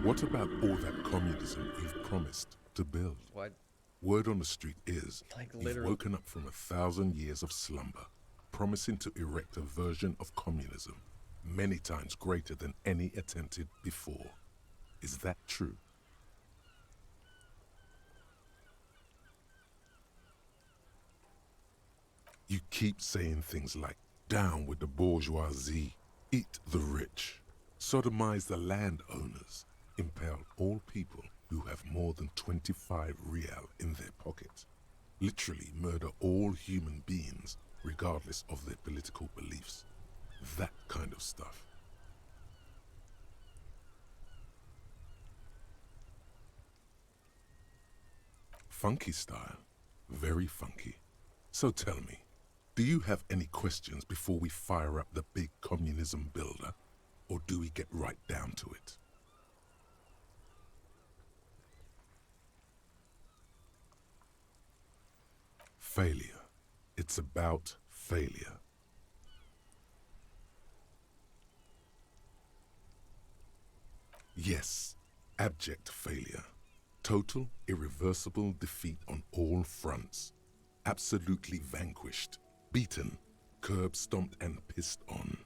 What about all that communism you've promised to build? What? Word on the street is Like you've literally. woken up from 1,000 years of slumber, promising to erect a version of communism many times greater than any attempted before. Is that true? You keep saying things like, down with the bourgeoisie, eat the rich, sodomize the landowners, impale all people who have more than 25 real in their pocket, literally murder all human beings regardless of their political beliefs. That kind of stuff. Funky style. Very funky. So tell me, do you have any questions before we fire up the big communism builder? Or do we get right down to it? Failure. It's about failure. Yes, abject failure. Total, irreversible defeat on all fronts. Absolutely vanquished, beaten, curb-stomped and pissed on.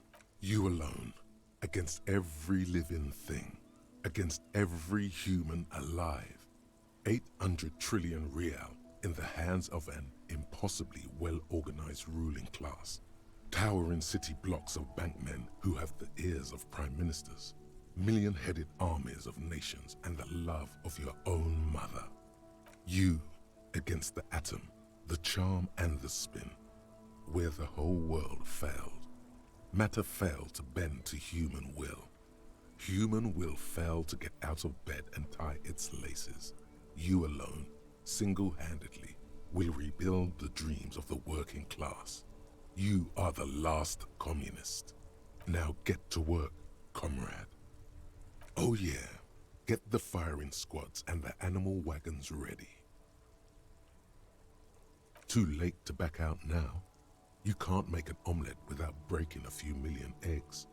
You alone, against every living thing, against every human alive. 800 trillion real in the hands of an impossibly well-organized ruling class. Towering city blocks of bankmen who have the ears of prime ministers. Million-headed armies of nations and the love of your own mother. You against the atom, the charm and the spin, where the whole world failed. Matter failed to bend to human will. Human will failed to get out of bed and tie its laces. You alone, single-handedly, will rebuild the dreams of the working class. You are the last communist. Now get to work, comrade. Oh yeah, get the firing squads and the animal wagons ready. Too late to back out now. You can't make an omelette without breaking a few million eggs.